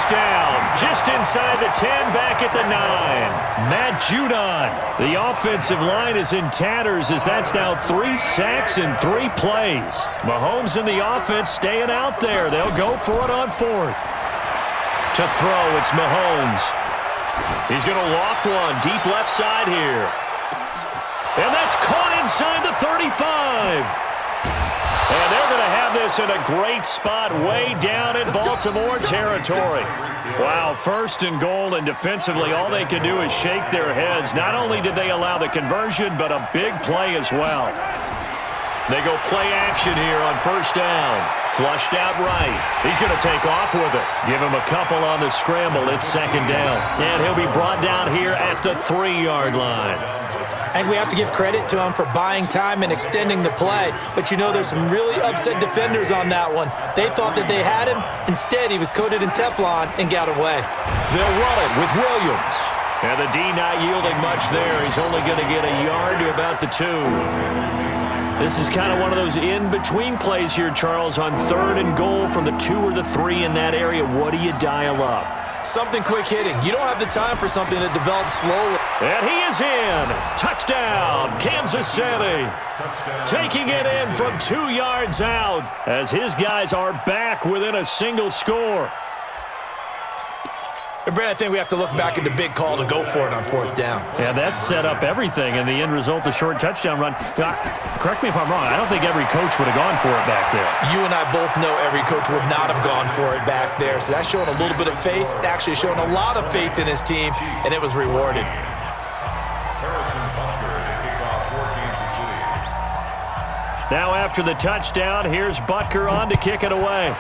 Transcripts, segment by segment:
goes down. Just inside the 10, back at the 9. Matt Judon. The offensive line is in tatters as that's now 3 sacks in 3 plays. Mahomes and the offense staying out there. They'll go for it on 4th. To throw, it's Mahomes. He's going to loft one deep left side here. And that's caught inside the 35. And they're going to have this in a great spot way down in Baltimore territory. Wow, 1st and goal, and defensively all they can do is shake their heads. Not only did they allow the conversion, but a big play as well. They go play action here on 1st down. Flushed out right. He's going to take off with it. Give him a couple on the scramble. It's 2nd down. And he'll be brought down here at the 3-yard line. I think we have to give credit to him for buying time and extending the play. But, you know, there's some really upset defenders on that one. They thought that they had him. Instead, he was coated in Teflon and got away. They'll run it with Williams. And the D not yielding much there. He's only going to get a yard to about the 2. This is kind of one of those in-between plays here, Charles, on 3rd and goal from the 2 or the 3 in that area. What do you dial up? Something quick hitting. You don't have the time for something that develops slowly. And he is in. Touchdown, Kansas City. Taking it in from 2 yards out as his guys are back within a single score. And, Brad, I think we have to look back at the big call to go for it on 4th down. Yeah, that set up everything, and the end result, the short touchdown run. Correct me if I'm wrong. I don't think every coach would have gone for it back there. You and I both know every coach would not have gone for it back there. So that's showing a little bit of faith, actually showing a lot of faith in his team, and it was rewarded. Now after the touchdown, here's Butker on to kick it away.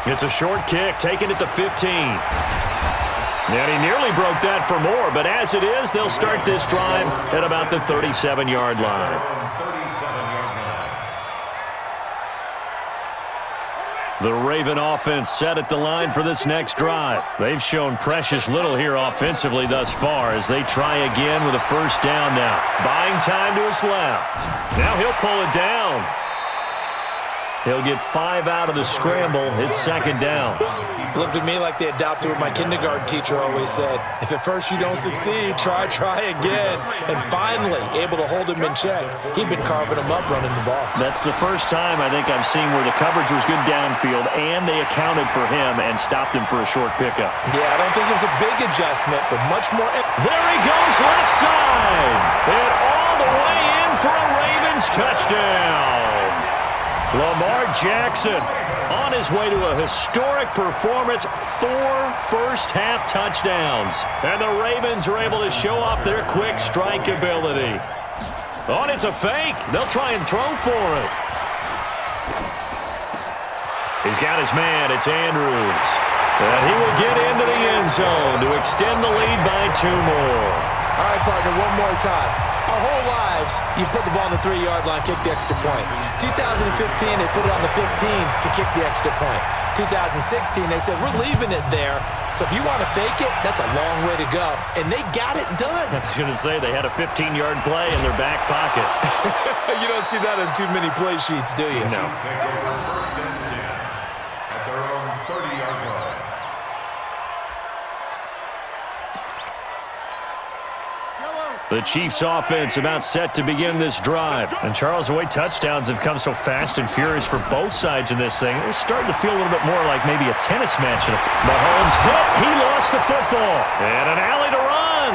It's a short kick, taking it to 15. And he nearly broke that for more, but as it is, they'll start this drive at about the 37-yard line. The Raven offense set at the line for this next drive. They've shown precious little here offensively thus far as they try again with a 1st down now. Buying time to his left. Now he'll pull it down. He'll get 5 out of the scramble. It's 2nd down. It looked to me like they adopted what my kindergarten teacher always said. If at first you don't succeed, try again. And finally, able to hold him in check. He'd been carving him up running the ball. That's the first time I think I've seen where the coverage was good downfield and they accounted for him and stopped him for a short pickup. Yeah, I don't think it was a big adjustment, but much more. There he goes left side. And all the way in for a Ravens touchdown. Lamar Jackson on his way to a historic performance, 4 first-half touchdowns. And the Ravens are able to show off their quick strike ability. Oh, and it's a fake. They'll try and throw for it. He's got his man. It's Andrews. And he will get into the end zone to extend the lead by 2 more. All right, partner, one more time. Our whole lives, you put the ball on the 3-yard line, kick the extra point. 2015, they put it on the 15 to kick the extra point. 2016, they said, we're leaving it there. So if you want to fake it, that's a long way to go. And they got it done. I was going to say, they had a 15-yard play in their back pocket. You don't see that on too many play sheets, do you? No. The Chiefs offense about set to begin this drive. And Charles, the way touchdowns have come so fast and furious for both sides in this thing, it's starting to feel a little bit more like maybe a tennis match. Mahomes hit. He lost the football. And an alley to run.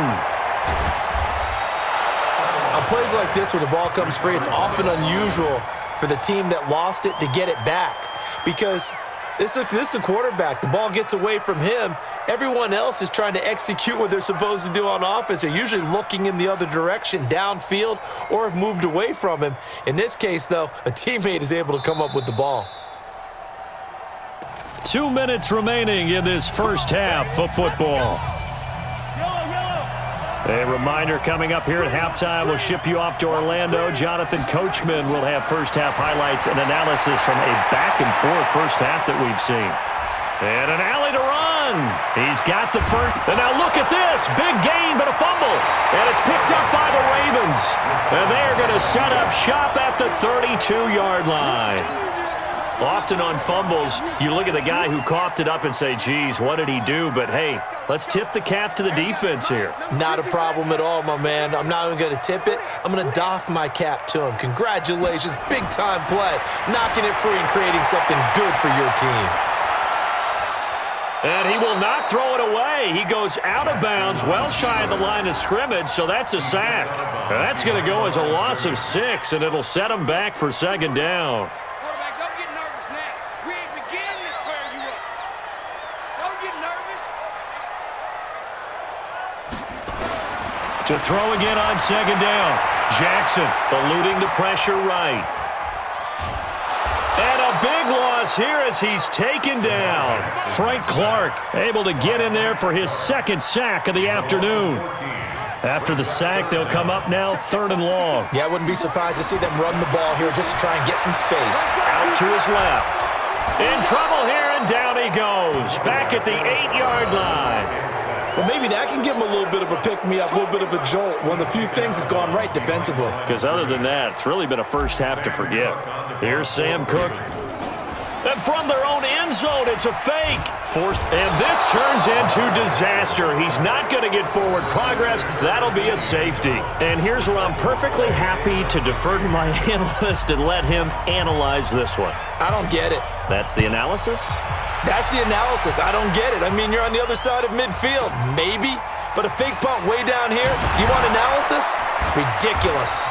On plays like this where the ball comes free, it's often unusual for the team that lost it to get it back. Because this is a quarterback. The ball gets away from him. Everyone else is trying to execute what they're supposed to do on offense. They're usually looking in the other direction, downfield, or have moved away from him. In this case, though, a teammate is able to come up with the ball. 2 minutes remaining in this first half of football. A reminder coming up here at halftime. We'll ship you off to Orlando. Jonathan Coachman will have first-half highlights and analysis from a back-and-forth first half that we've seen. And an alley to run. He's got the first. And now look at this. Big gain, but a fumble. And it's picked up by the Ravens. And they are going to set up shop at the 32-yard line. Often on fumbles, you look at the guy who coughed it up and say, geez, what did he do? But, hey, let's tip the cap to the defense here. Not a problem at all, my man. I'm not even going to tip it. I'm going to doff my cap to him. Congratulations. Big-time play. Knocking it free and creating something good for your team. And he will not throw it away. He goes out of bounds, well shy of the line of scrimmage, so that's a sack. And that's going to go as a loss of 6, and it'll set him back for second down. Quarterback, don't get nervous now. We ain't beginning to tear you up. Don't get nervous. To throw again on second down. Jackson eluding the pressure right. And a big loss here as he's taken down. Frank Clark able to get in there for his second sack of the afternoon. After the sack, they'll come up now 3rd and long. Yeah, I wouldn't be surprised to see them run the ball here just to try and get some space. Out to his left. In trouble here, and down he goes. Back at the 8-yard line. Well, maybe that can give him a little bit of a pick-me-up, a little bit of a jolt. One of the few things that's gone right defensively. Because other than that, it's really been a first half to forget. Here's Sam Cook. And from their own end zone, it's a fake. Forced, and this turns into disaster. He's not going to get forward progress. That'll be a safety. And here's where I'm perfectly happy to defer to my analyst and let him analyze this one. I don't get it. That's the analysis? That's the analysis. I don't get it. I mean, you're on the other side of midfield. Maybe. But a fake punt way down here, you want analysis? Ridiculous.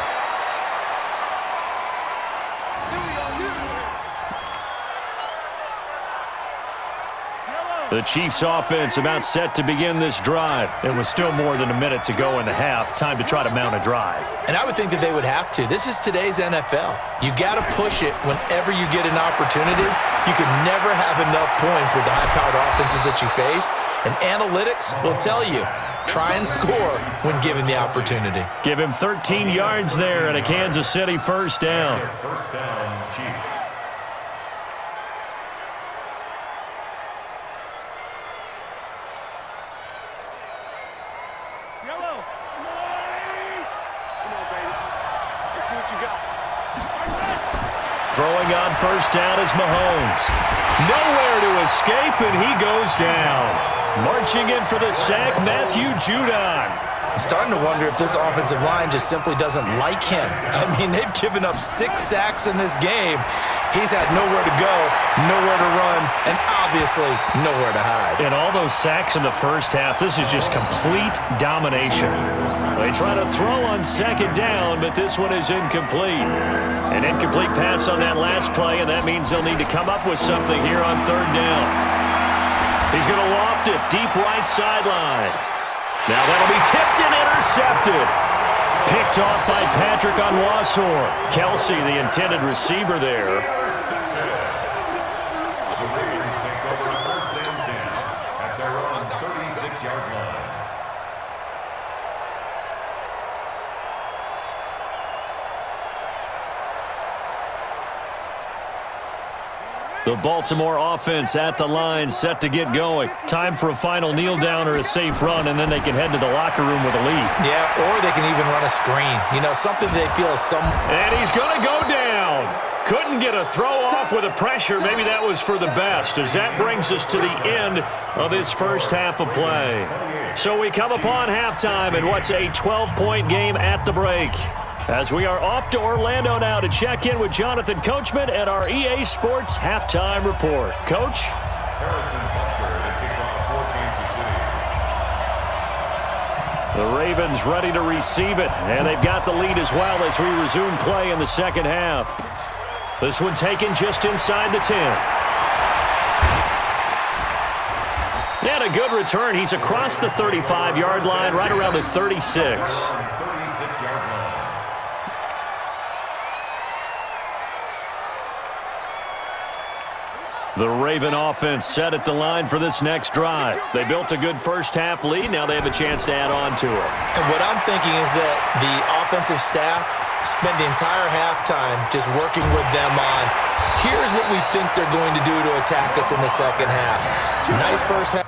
The Chiefs offense about set to begin this drive. There was still more than a minute to go in the half. Time to try to mount a drive. And I would think that they would have to. This is today's NFL. You got to push it whenever you get an opportunity. You can never have enough points with the high-powered offenses that you face. And analytics will tell you, try and score when given the opportunity. Give him 13 yards there and a Kansas City first down. First down, Chiefs. Throwing on first down is Mahomes. Nowhere to escape, and he goes down. Marching in for the sack, Matthew Judon. I'm starting to wonder if this offensive line just simply doesn't like him. I mean, they've given up 6 sacks in this game. He's had nowhere to go, nowhere to run, and obviously nowhere to hide. And all those sacks in the first half, this is just complete domination. They try to throw on second down, but this one is incomplete. An incomplete pass on that last play, and that means they'll need to come up with something here on third down. He's going to loft it deep right sideline. Now that'll be tipped and intercepted. Picked off by Patrick Onwuasor. Kelsey, the intended receiver there. The Ravens take over first and 10 at their own 36-yard line. The Baltimore offense at the line, set to get going. Time for a final kneel down or a safe run, and then they can head to the locker room with a lead. Yeah, or they can even run a screen. You know, something they feel is some... And he's going to go down. Couldn't get a throw off with the pressure. Maybe that was for the best, as that brings us to the end of this first half of play. So we come upon halftime in what's a 12-point game at the break. As we are off to Orlando now to check in with Jonathan Coachman at our EA Sports Halftime Report. Coach? Harrison Butker to kick off for Kansas City. The Ravens ready to receive it, and they've got the lead as well as we resume play in the second half. This one taken just inside the 10. And a good return. He's across the 35-yard line, right around the 36. 36-yard line. The Raven offense set at the line for this next drive. They built a good first-half lead. Now they have a chance to add on to it. And what I'm thinking is that the offensive staff spent the entire halftime just working with them on, here's what we think they're going to do to attack us in the second half. Nice first half.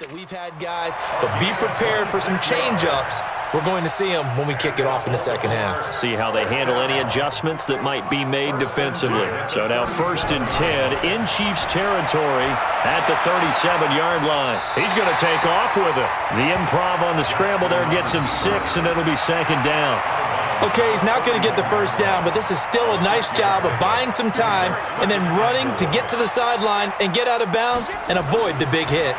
that we've had, guys, but be prepared for some change-ups. We're going to see them when we kick it off in the second half. See how they handle any adjustments that might be made defensively. So now 1st and 10 in Chiefs territory at the 37-yard line. He's going to take off with it. The improv on the scramble there gets him 6, and it'll be 2nd down. Okay, he's not going to get the first down, but this is still a nice job of buying some time and then running to get to the sideline and get out of bounds and avoid the big hit.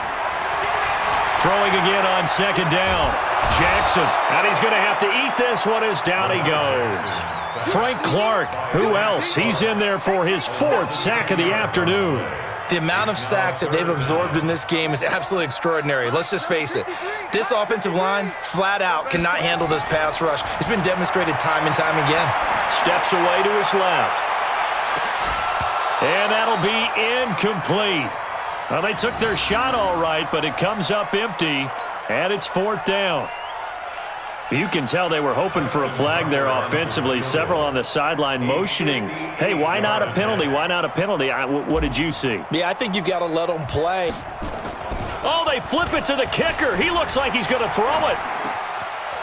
Throwing again on 2nd down. Jackson, and he's going to have to eat this one as down he goes. Frank Clark, who else? He's in there for his 4th sack of the afternoon. The amount of sacks that they've absorbed in this game is absolutely extraordinary. Let's just face it. This offensive line, flat out, cannot handle this pass rush. It's been demonstrated time and time again. Steps away to his left. And that'll be incomplete. Well, they took their shot all right, but it comes up empty, and it's 4th down. You can tell they were hoping for a flag there offensively. Several on the sideline motioning, hey, why not a penalty? Why not a penalty? What did you see? Yeah, I think you've got to let them play. Oh, they flip it to the kicker. He looks like he's going to throw it.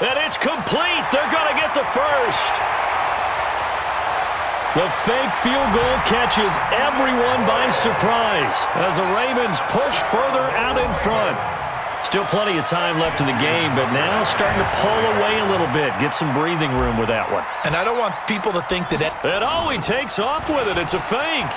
And it's complete. They're going to get the first. The fake field goal catches everyone by surprise as the Ravens push further out in front. Still plenty of time left in the game, but now starting to pull away a little bit. Get some breathing room with that one. And I don't want people to think that... And he takes off with it. It's a fake.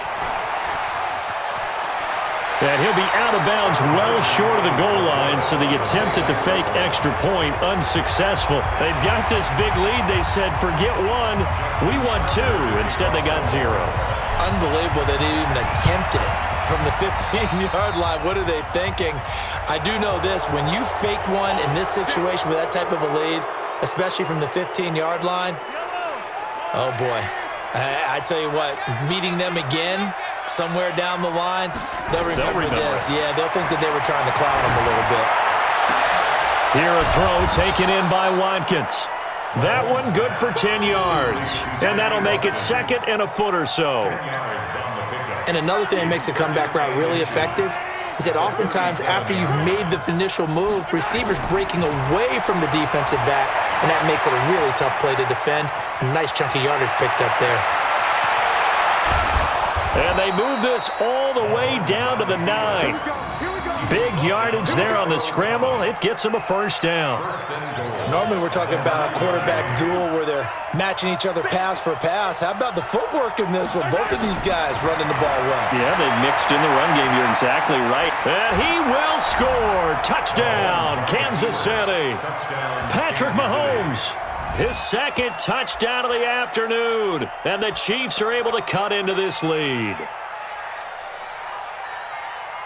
And he'll be out of bounds well short of the goal line, so the attempt at the fake extra point unsuccessful. They've got this big lead. They said, forget one, we want 2. Instead, they got 0. Unbelievable that they didn't even attempt it from the 15-yard line. What are they thinking? I do know this. When you fake one in this situation with that type of a lead, especially from the 15-yard line, oh, boy. I tell you what, meeting them again somewhere down the line, they'll remember this. Yeah, they'll think that they were trying to clown them a little bit. Here a throw taken in by Watkins. That one good for 10 yards. And that'll make it 2nd and a foot or so. And another thing that makes a comeback route really effective is that oftentimes after you've made the initial move, receivers breaking away from the defensive back, and that makes it a really tough play to defend. A nice chunky yardage picked up there. And they move this all the way down to the 9. Big yardage there on the scramble. It gets them a 1st down. Normally we're talking about a quarterback duel where they're matching each other pass for pass. How about the footwork in this one? Both of these guys running the ball well. Yeah, they mixed in the run game. You're exactly right. And he will score. Touchdown, Kansas City. Patrick Mahomes. His 2nd touchdown of the afternoon. And the Chiefs are able to cut into this lead.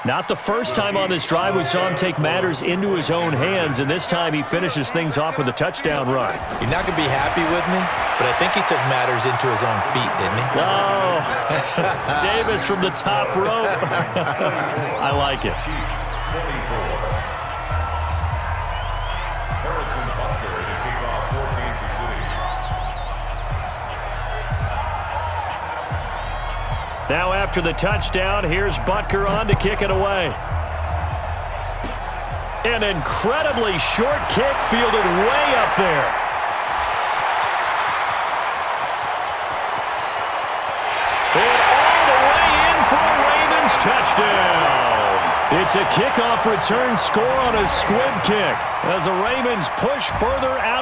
Not the first time on this drive we saw him take matters into his own hands, and this time he finishes things off with a touchdown run. You're not going to be happy with me, but I think he took matters into his own feet, didn't he? Oh, Davis from the top rope. I like it. Now after the touchdown, here's Butker on to kick it away. An incredibly short kick fielded way up there. And all the way in for a Ravens touchdown. It's a kickoff return score on a squib kick as the Ravens push further out